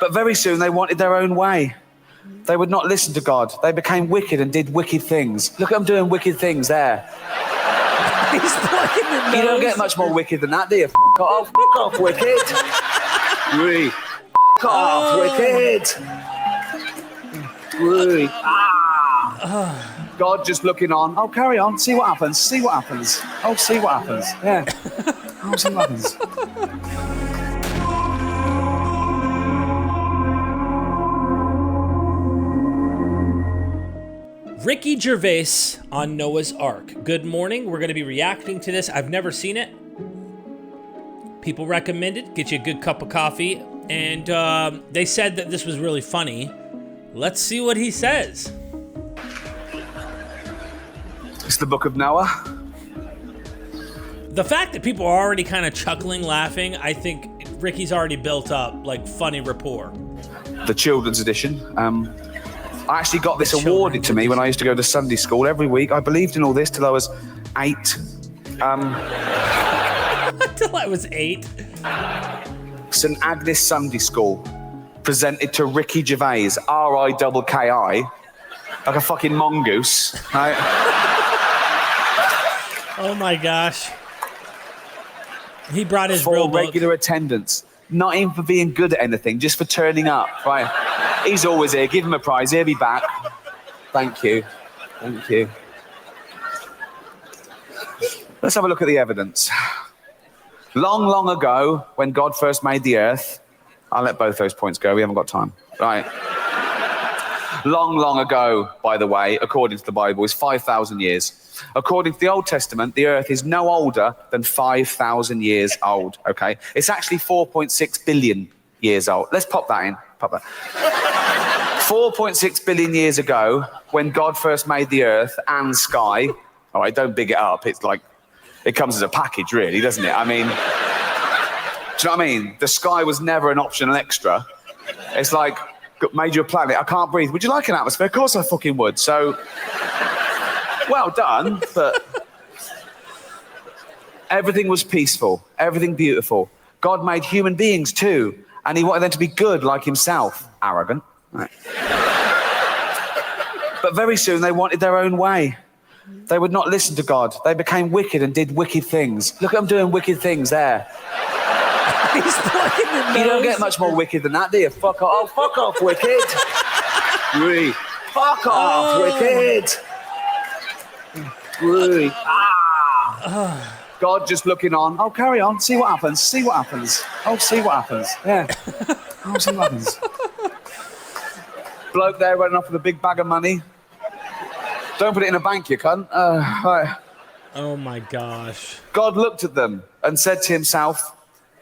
But very soon they wanted their own way. They would not listen to God. They became wicked and did wicked things. Look at them doing wicked things there. He's plugging the nose. You don't get much more wicked than that, do you? F*** off, wicked. Really. F*** off, wicked. Really. God just looking on. Oh, carry on. See what happens. See what happens. Oh, see what happens. Yeah. Oh, see what happens. Ricky Gervais on Noah's Ark. Good morning. We're going to be reacting to this. I've never seen it. People recommend it. Get you a good cup of coffee. And they said that this was really funny. Let's see what he says. It's the book of Noah. The fact that people are already kind of chuckling, laughing, I think Ricky's already built up like funny rapport. The children's edition. I actually got this awarded to me when I used to go to Sunday school every week. I believed in all this till I was 8. Till I was 8. St Agnes Sunday School presented to Ricky Gervais, R-I-K-K-I, like a fucking mongoose. Right? Oh my gosh. He brought his for real book. Regular attendance. Not even for being good at anything, just for turning up. Right? He's always here. Give him a prize. He'll be back. Thank you. Thank you. Let's have a look at the evidence. Long, long ago, when God first made the earth, I'll let both those points go. We haven't got time. Right. Long, long ago, by the way, according to the Bible, is 5,000 years. According to the Old Testament, the earth is no older than 5,000 years old, okay? It's actually 4.6 billion years old. Let's pop that in. Pop that. 4.6 billion years ago, when God first made the earth and sky, all right, don't big it up. It's like, it comes as a package, really, doesn't it? I mean, do you know what I mean? The sky was never an optional extra. It's like, made you a planet, I can't breathe. Would you like an atmosphere? Of course I fucking would. So, well done, but everything was peaceful, everything beautiful. God made human beings too, and he wanted them to be good like himself. Arrogant. Right. But very soon they wanted their own way. They would not listen to God. They became wicked and did wicked things. Look at them doing wicked things there. He's plugging the nose. You don't get much more wicked than that, do you? Fuck off. Oh, fuck off, wicked. Really. Fuck off, wicked. Really. God just looking on. Oh, carry on. See what happens. See what happens. Oh, see what happens. Yeah. Oh, see what happens. Bloke there running off with a big bag of money. Don't put it in a bank, you cunt. Right. Oh my gosh. God looked at them and said to himself,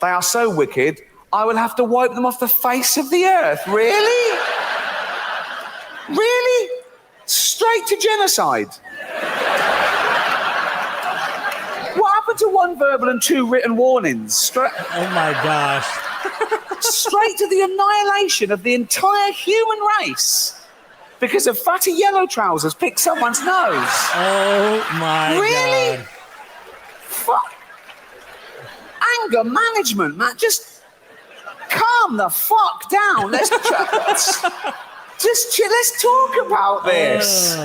they are so wicked, I will have to wipe them off the face of the earth. Really? Really? Straight to genocide. What happened to 1 verbal and 2 written warnings? Oh my gosh. Straight to the annihilation of the entire human race because of fatty yellow trousers picked someone's nose. Oh my really? God. Fuck. Anger management, man. Just calm the fuck down. Let's just chill. Let's talk about this.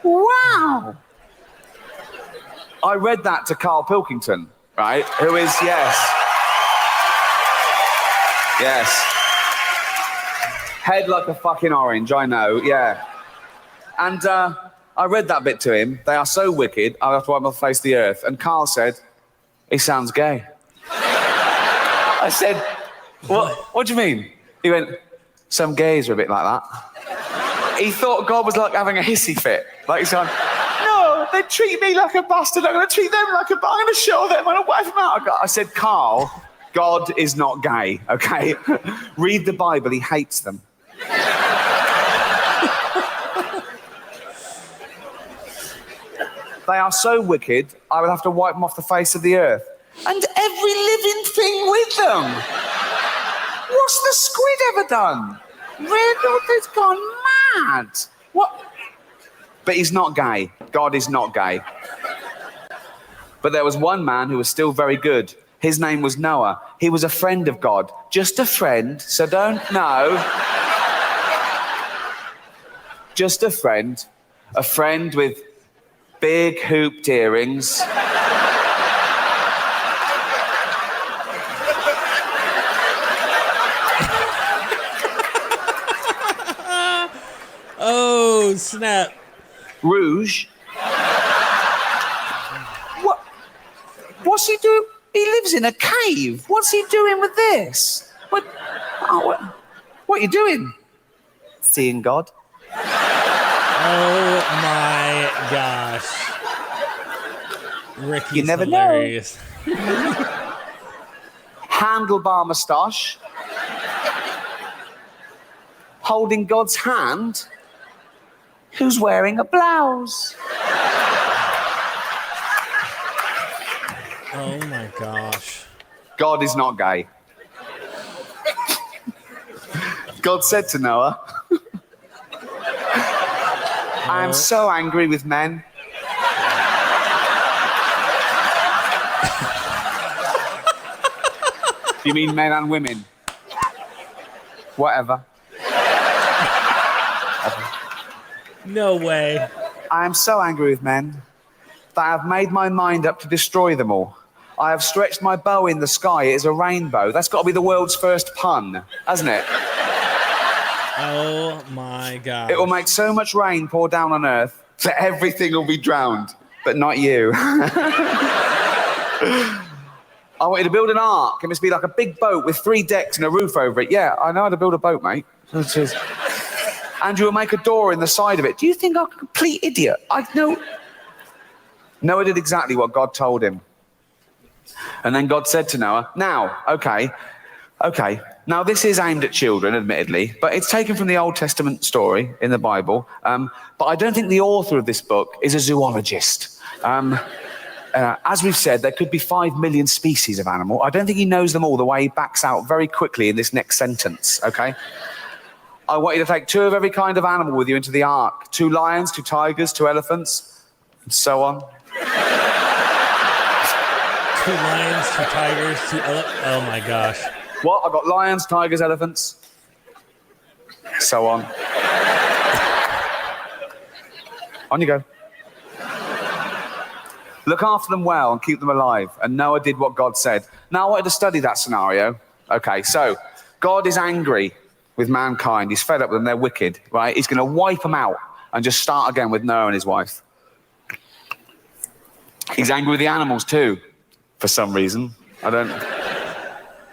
Wow. I read that to Carl Pilkington, right? Who is, yes. Head like a fucking orange, I know, yeah. And I read that bit to him. They are so wicked, I'll have to wipe my face the earth. And Carl said, he sounds gay. I said, what do you mean? He went, some gays are a bit like that. He thought God was like having a hissy fit. Like he's going, no, they treat me like a bastard. I'm going to treat them like a bastard. I'm going to show them. I'm going to wipe them out. I said, Carl, God is not gay, okay? Read the Bible. He hates them. They are so wicked, I will have to wipe them off the face of the earth. And every living thing with them. What's the squid ever done? Really? It's gone mad. What? But he's not gay. God is not gay. But there was one man who was still very good. His name was Noah. He was a friend of God. Just a friend, so don't know. Just a friend. A friend with big hooped earrings. Oh, snap. Rouge. What's he doing? He lives in a cave. What's he doing with this? What are you doing? Seeing God. Oh my gosh. Ricky's You never hilarious. Handlebar moustache. Holding God's hand. Who's wearing a blouse? Oh my gosh. God is not gay. God said to Noah, I am so angry with men. You mean men and women? Whatever. No way. I am so angry with men that I have made my mind up to destroy them all. I have stretched my bow in the sky. It is a rainbow. That's got to be the world's first pun, hasn't it? Oh my God. It will make so much rain pour down on earth that everything will be drowned, but not you. I want you to build an ark. It must be like a big boat with 3 decks and a roof over it. Yeah, I know how to build a boat, mate. And you will make a door in the side of it. Do you think I'm a complete idiot? I know. Noah did exactly what God told him. And then God said to Noah, now, okay. Now, this is aimed at children, admittedly, but it's taken from the Old Testament story in the Bible. But I don't think the author of this book is a zoologist. As we've said, there could be 5 million species of animal. I don't think he knows them all the way he backs out very quickly in this next sentence, okay? I want you to take 2 of every kind of animal with you into the ark. 2 lions, 2 tigers, 2 elephants, and so on. 2 lions, 2 tigers, 2 oh my gosh. What? I've got lions, tigers, elephants, so on. On you go. Look after them well and keep them alive. And Noah did what God said. Now I wanted to study that scenario. Okay, so God is angry with mankind. He's fed up with them. They're wicked, right? He's going to wipe them out and just start again with Noah and his wife. He's angry with the animals too, for some reason. I don't...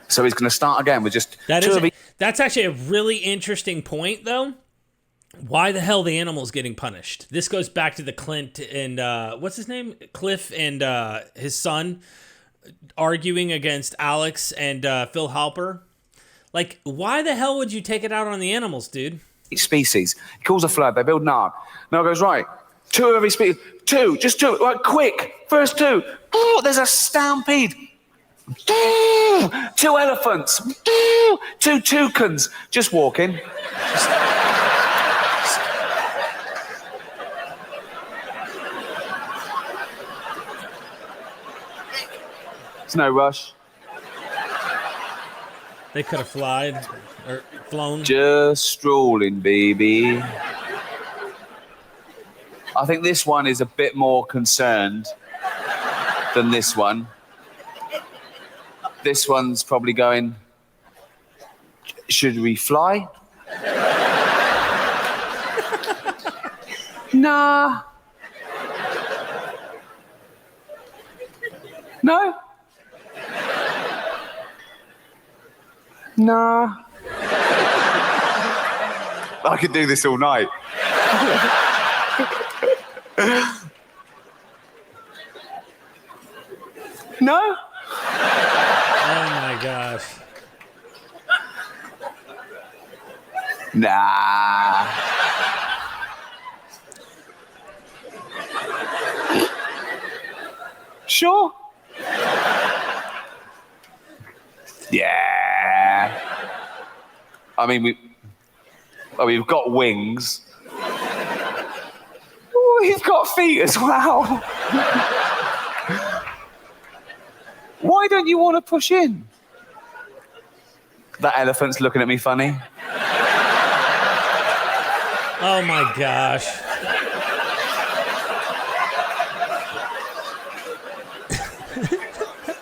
So he's going to start again with just... That's actually a really interesting point, though. Why the hell the animals getting punished? This goes back to the Clint and... what's his name? Cliff and his son arguing against Alex and Phil Halper. Like, why the hell would you take it out on the animals, dude? Species. He calls a flood. They build an ark. Noah goes, right, 2 of every species. 2, just 2. Right, quick. First 2. Oh, there's a stampede. 2 elephants. 2 toucans. Just walking. There's no rush. They could have flown. Just strolling, baby. I think this one is a bit more concerned than this one. This one's probably going, should we fly? Nah. No? Nah. I could do this all night. No? Oh my gosh. Nah. Sure. Yeah. I mean, we've got wings. Ooh, he's got feet as well. Why don't you want to push in? That elephant's looking at me funny. Oh my gosh.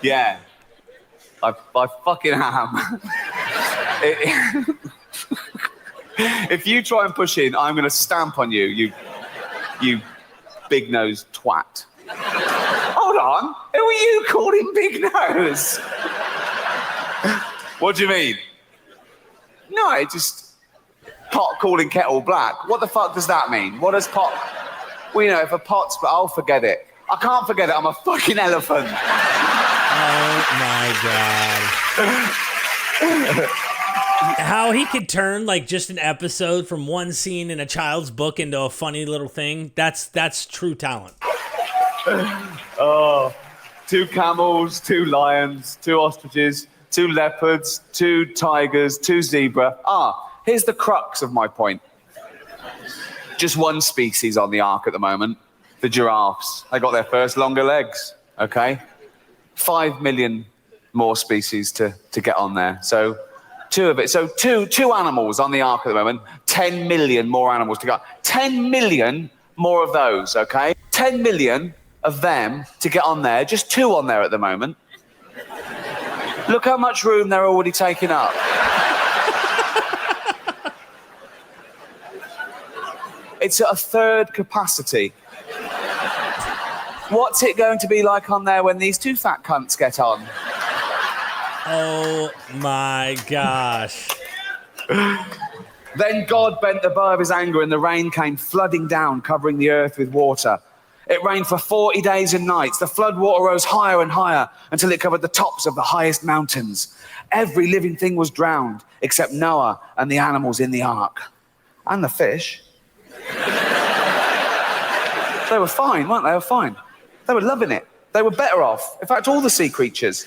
Yeah. I fucking am. If you try and push in, I'm going to stamp on you, you big-nosed twat. Hold on. Who are you calling big nose? What do you mean? No, it just pot calling kettle black. What the fuck does that mean? What does pot... Well, you know, if a pot's... I'll forget it. I can't forget it. I'm a fucking elephant. Oh, my God. How he could turn, like, just an episode from one scene in a child's book into a funny little thing, that's true talent. Oh, 2 camels, 2 lions, 2 ostriches, 2 leopards, 2 tigers, 2 zebra. Here's the crux of my point. Just one species on the ark at the moment, the giraffes. They got their first longer legs, okay? 5 million more species to get on there. So 2 of it. So two animals on the ark at the moment, 10 million more animals to go. 10 million more of those, okay? 10 million of them to get on there, just 2 on there at the moment. Look how much room they're already taking up. It's at a third capacity. What's it going to be like on there when these 2 fat cunts get on? Oh my gosh. Then God bent the bow of his anger and the rain came flooding down, covering the earth with water. It rained for 40 days and nights. The flood water rose higher and higher until it covered the tops of the highest mountains. Every living thing was drowned except Noah and the animals in the ark. And the fish. They were fine, weren't they? They were fine. They were loving it. They were better off. In fact, all the sea creatures.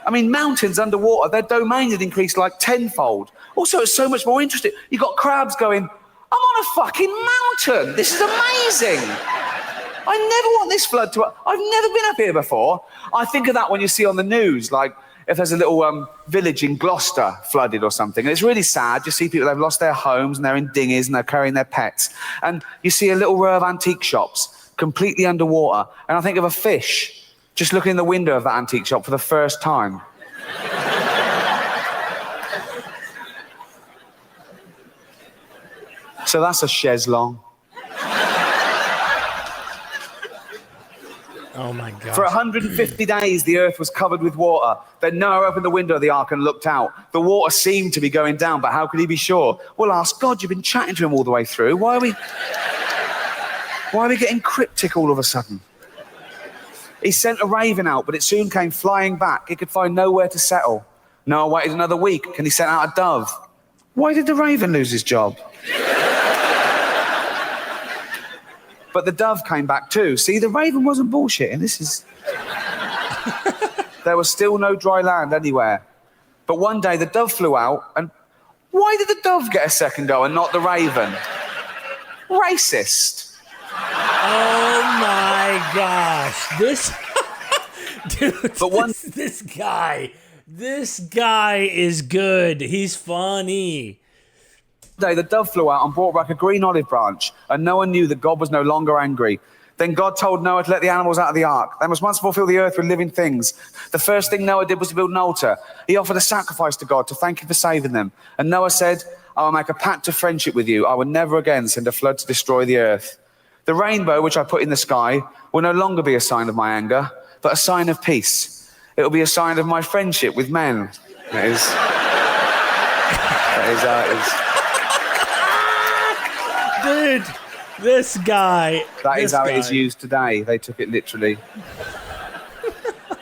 I mean, mountains underwater, their domain had increased like 10-fold. Also, it's so much more interesting. You got crabs going, I'm on a fucking mountain. This is amazing. I never want this flood to... I've never been up here before. I think of that when you see on the news, like if there's a little village in Gloucester flooded or something. And it's really sad. You see people, they've lost their homes and they're in dinghies and they're carrying their pets. And you see a little row of antique shops completely underwater. And I think of a fish just looking in the window of that antique shop for the first time. So that's a chaise longue. Oh my God. For 150 days, the earth was covered with water. Then Noah opened the window of the ark and looked out. The water seemed to be going down, but how could he be sure? Well, ask God. You've been chatting to him all the way through. Why are we getting cryptic all of a sudden? He sent a raven out, but it soon came flying back. It could find nowhere to settle. Noah waited another week, and he sent out a dove. Why did the raven lose his job? But the dove came back too. See, the raven wasn't bullshitting. There was still no dry land anywhere. But one day the dove flew out, and why did the dove get a second go and not the raven? Racist. Oh my gosh. Dude, But this guy is good. He's funny. Day, the dove flew out and brought back a green olive branch, and Noah knew that God was no longer angry. Then God told Noah to let the animals out of the ark. They must once more fill the earth with living things. The first thing Noah did was to build an altar. He offered a sacrifice to God to thank him for saving them. And Noah said, I will make a pact of friendship with you. I will never again send a flood to destroy the earth. The rainbow, which I put in the sky, will no longer be a sign of my anger, but a sign of peace. It will be a sign of my friendship with men. That is how it is. Dude, this guy. That is how it is used today. They took it literally.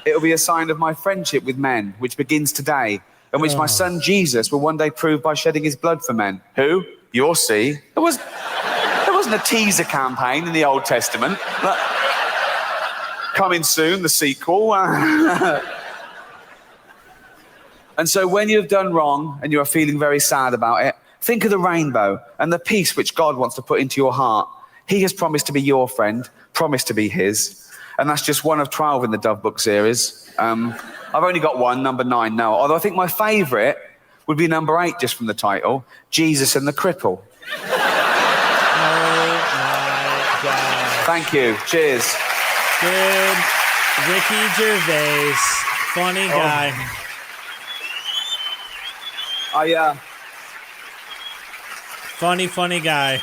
It will be a sign of my friendship with men, which begins today, and which my son Jesus will one day prove by shedding his blood for men. Who? You'll see. There wasn't a teaser campaign in the Old Testament. Coming soon, the sequel. And so when you've done wrong and you are feeling very sad about it, think of the rainbow and the peace which God wants to put into your heart. He has promised to be your friend, promised to be his. And that's just one of 12 in the Dove Book series. I've only got one, number 9 now. Although I think my favourite would be number 8, just from the title, Jesus and the Cripple. Oh my God. Thank you. Cheers. Dude, Ricky Gervais, funny guy. Funny guy.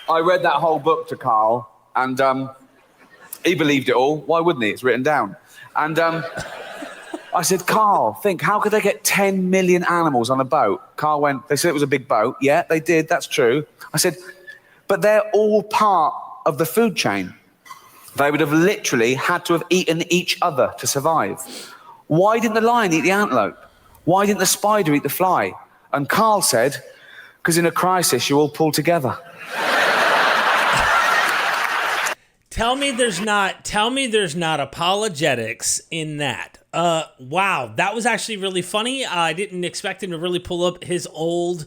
I read that whole book to Carl, and he believed it all. Why wouldn't he? It's written down. And I said, Carl, think, how could they get 10 million animals on a boat? Carl went, they said it was a big boat. Yeah, they did, that's true. I said, but they're all part of the food chain. They would have literally had to have eaten each other to survive. Why didn't the lion eat the antelope? Why didn't the spider eat the fly? And Carl said, because in a crisis, you all pull together. Tell me there's not apologetics in that. Wow, that was actually really funny. I didn't expect him to really pull up his old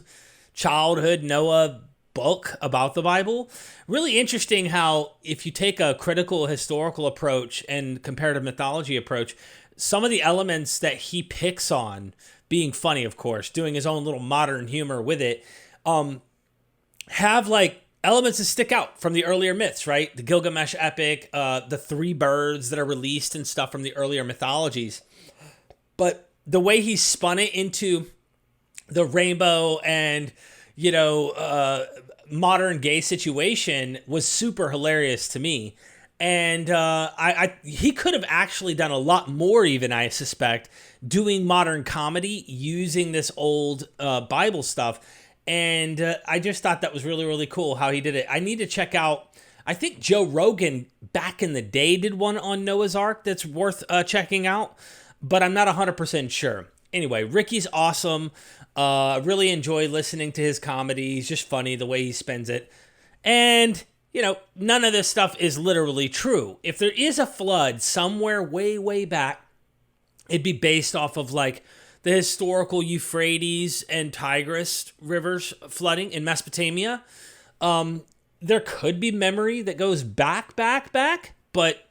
childhood Noah book about the Bible. Really interesting how if you take a critical historical approach and comparative mythology approach, some of the elements that he picks on, being funny, of course, doing his own little modern humor with it, have like elements that stick out from the earlier myths, right? The Gilgamesh epic, the 3 birds that are released and stuff from the earlier mythologies. But the way he spun it into the rainbow and, modern gay situation was super hilarious to me. And he could have actually done a lot more, even, I suspect, doing modern comedy using this old Bible stuff. And I just thought that was really, really cool how he did it. I need to check out, I think Joe Rogan back in the day did one on Noah's Ark that's worth checking out, but I'm not 100% sure. Anyway, Ricky's awesome. Really enjoy listening to his comedy. He's just funny the way he spends it. And, none of this stuff is literally true. If there is a flood somewhere way, way back, it'd be based off of like the historical Euphrates and Tigris rivers flooding in Mesopotamia. There could be memory that goes back, but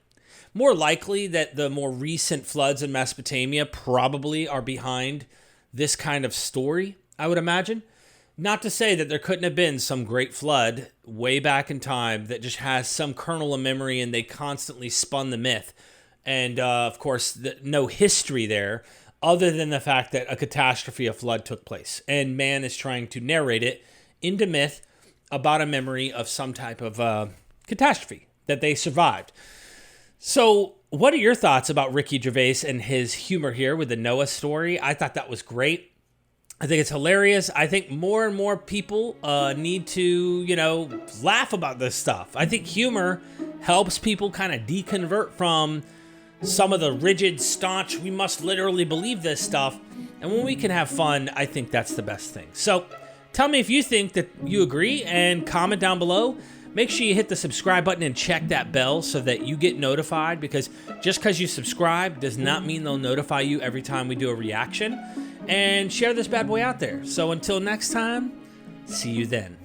more likely that the more recent floods in Mesopotamia probably are behind this kind of story, I would imagine. Not to say that there couldn't have been some great flood way back in time that just has some kernel of memory and they constantly spun the myth. And, of course, no history there other than the fact that a catastrophe, a flood took place. And man is trying to narrate it into myth about a memory of some type of catastrophe that they survived. So what are your thoughts about Ricky Gervais and his humor here with the Noah story? I thought that was great. I think it's hilarious. I think more and more people need to, laugh about this stuff. I think humor helps people kind of deconvert from some of the rigid, staunch, we must literally believe this stuff. And when we can have fun, I think that's the best thing. So tell me if you think that you agree and comment down below. Make sure you hit the subscribe button and check that bell so that you get notified, because just because you subscribe does not mean they'll notify you every time we do a reaction. And share this bad boy out there. So until next time, see you then.